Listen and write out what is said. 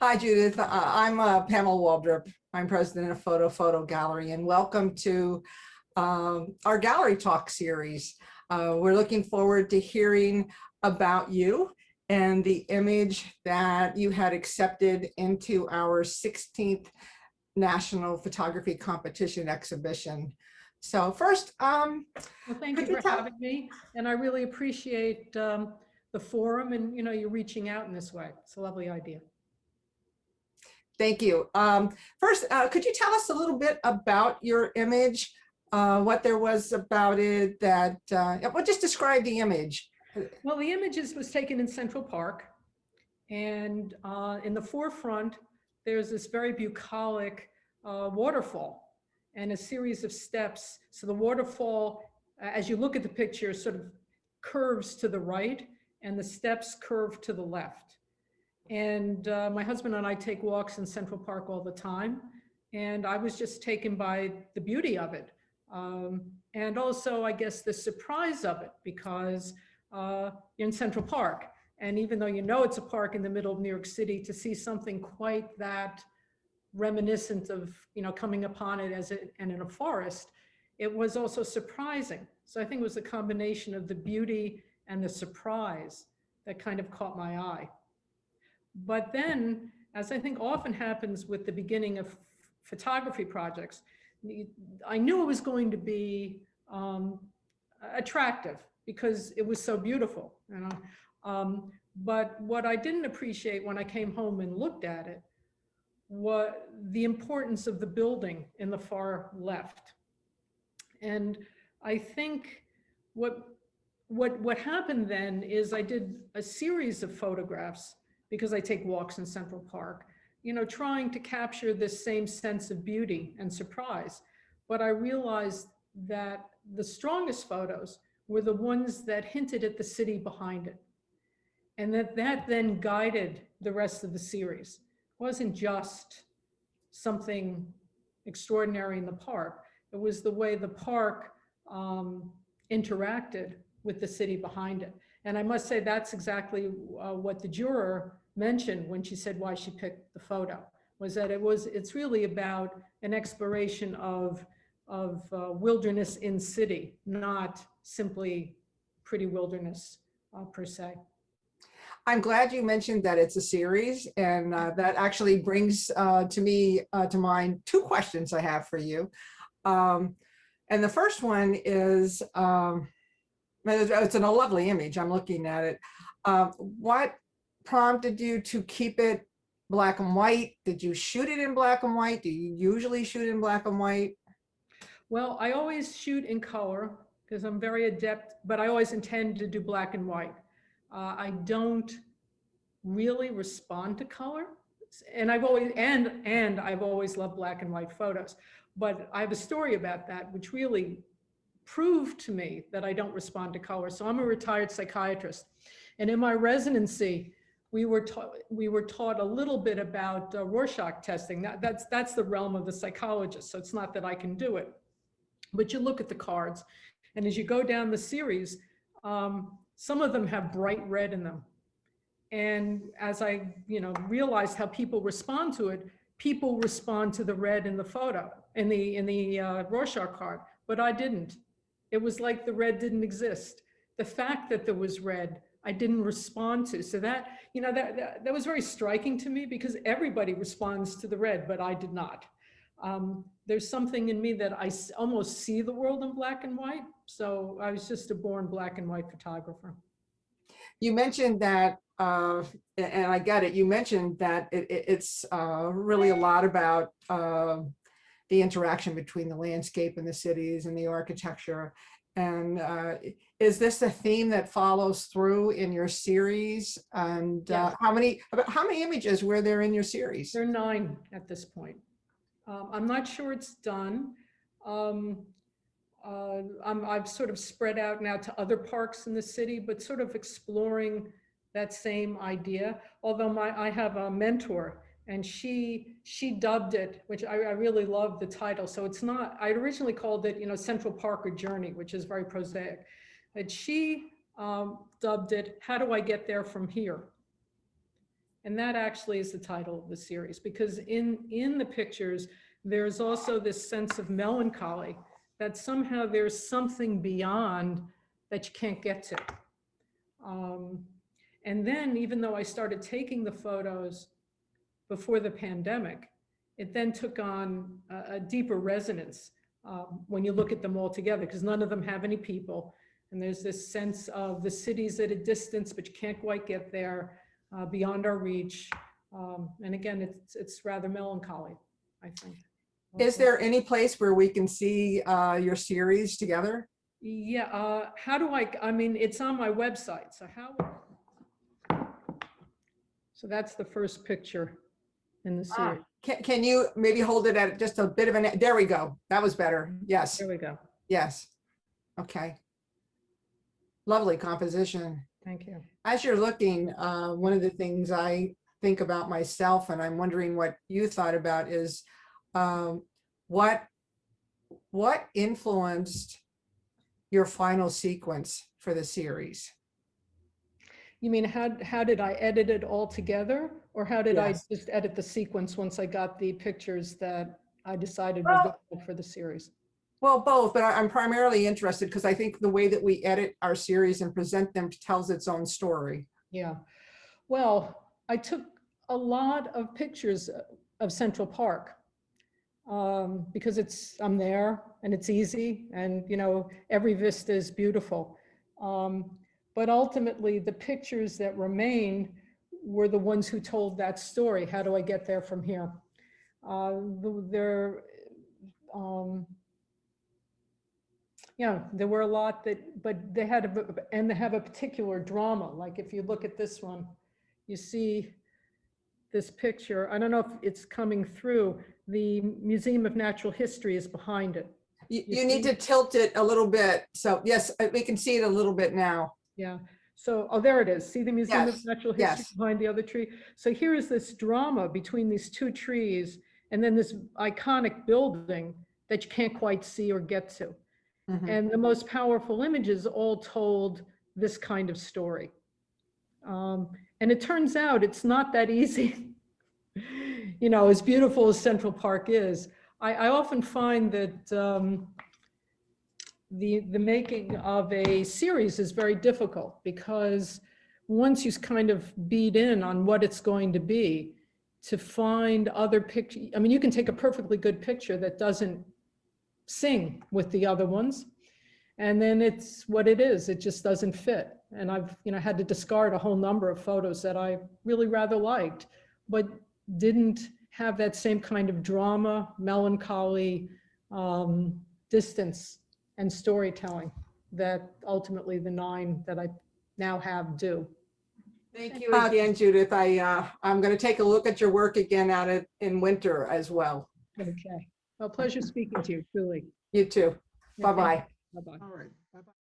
Hi, Judith. I'm Pamela Waldrop. I'm president of Fotofoto Gallery, and welcome to our Gallery Talk series. We're looking forward to hearing about you and the image that you had accepted into our 16th National Photography Competition exhibition. So first, well, thank you for having me, and I really appreciate the forum and you reaching out in this way. It's a lovely idea. Thank you. First, could you tell us a little bit about your image, what there was about it that, well, just describe the image. Well, the images was taken in Central Park, and in the forefront, there's this very bucolic waterfall and a series of steps. So the waterfall, as you look at the picture, sort of curves to the right, and the steps curve to the left. And my husband and I take walks in Central Park all the time. And I was just taken by the beauty of it. And also, I guess, the surprise of it, because you're in Central Park. And even though it's a park in the middle of New York City, to see something quite that reminiscent of, coming upon it and in a forest, it was also surprising. So I think it was a combination of the beauty and the surprise that kind of caught my eye. But then, as I think often happens with the beginning of photography projects, I knew it was going to be attractive because it was so beautiful, but what I didn't appreciate when I came home and looked at it was the importance of the building in the far left. And I think what happened then is I did a series of photographs, because I take walks in Central Park, trying to capture this same sense of beauty and surprise. But I realized that the strongest photos were the ones that hinted at the city behind it. And that then guided the rest of the series. It wasn't just something extraordinary in the park. It was the way the park interacted with the city behind it. And I must say that's exactly what the juror mentioned when she said why she picked the photo, was that it's really about an exploration of wilderness in city, not simply pretty wilderness per se. I'm glad you mentioned that it's a series, and that actually brings to mind two questions I have for you. And the first one is, it's a lovely image. I'm looking at it. What prompted you to keep it black and white? Did you shoot it in black and white? Do you usually shoot in black and white? Well, I always shoot in color because I'm very adept, but I always intend to do black and white. I don't really respond to color, and I've always loved black and white photos. But I have a story about that, which really proved to me that I don't respond to color. So I'm a retired psychiatrist, and in my residency, we were taught a little bit about Rorschach testing. That's the realm of the psychologist. So it's not that I can do it, but you look at the cards, and as you go down the series, some of them have bright red in them. And as I realized how people respond to it, people respond to the red in the photo, in the Rorschach card, but I didn't. It was like the red didn't exist. The fact that there was red, I didn't respond to. So that was very striking to me, because everybody responds to the red, but I did not. There's something in me that I almost see the world in black and white. So I was just a born black and white photographer. You mentioned that, and I get it, you mentioned that it's really a lot about the interaction between the landscape and the cities and the architecture. And is this a theme that follows through in your series? And yes. How many images were there in your series? There are 9 at this point. I'm not sure it's done. I've sort of spread out now to other parks in the city, but sort of exploring that same idea. Although I have a mentor, and she dubbed it, which I really love the title. So it's not, I originally called it, Central Park or Journey, which is very prosaic. But she dubbed it, How Do I Get There From Here? And that actually is the title of the series, because in the pictures, there's also this sense of melancholy that somehow there's something beyond that you can't get to. And then even though I started taking the photos before the pandemic, it then took on a deeper resonance when you look at them all together, because none of them have any people. And there's this sense of the city's at a distance, but you can't quite get there, beyond our reach. And again, it's rather melancholy, I think. Is there any place where we can see your series together? Yeah, how do I mean, it's on my website, so so that's the first picture in the series. Can you maybe hold it at just a bit of an, there we go. That was better. Yes. There we go. Yes. Okay. Lovely composition. Thank you. As you're looking, one of the things I think about myself, and I'm wondering what you thought about, is what influenced your final sequence for the series? You mean how did I edit it all together, or how did Yes. I just edit the sequence once I got the pictures that I decided were good for the series? Well, both, but I'm primarily interested because I think the way that we edit our series and present them tells its own story. Yeah. Well, I took a lot of pictures of Central Park because I'm there and it's easy, and every vista is beautiful. But ultimately, the pictures that remain were the ones who told that story. How do I get there from here? There were a lot but they have a particular drama. Like if you look at this one, you see this picture. I don't know if it's coming through. The Museum of Natural History is behind it. You need to tilt it a little bit. So yes, we can see it a little bit now. Yeah. So, there it is. See the Museum Yes. of Natural History Yes. behind the other tree? So here is this drama between these two trees, and then this iconic building that you can't quite see or get to. Mhm. And the most powerful images all told this kind of story. And it turns out it's not that easy. As beautiful as Central Park is, I often find that the making of a series is very difficult, because once you kind of beat in on what it's going to be, to find other pictures. I mean, you can take a perfectly good picture that doesn't sing with the other ones, and then it's what it is. It just doesn't fit. And I've had to discard a whole number of photos that I really rather liked, but didn't have that same kind of drama, melancholy, distance and storytelling that ultimately the 9 that I now have do. Thank you again, Judith. I'm going to take a look at your work again in winter as well. Okay. Well, pleasure speaking to you, truly. You too. Yeah, Bye-bye. Bye-bye. All right. Bye-bye.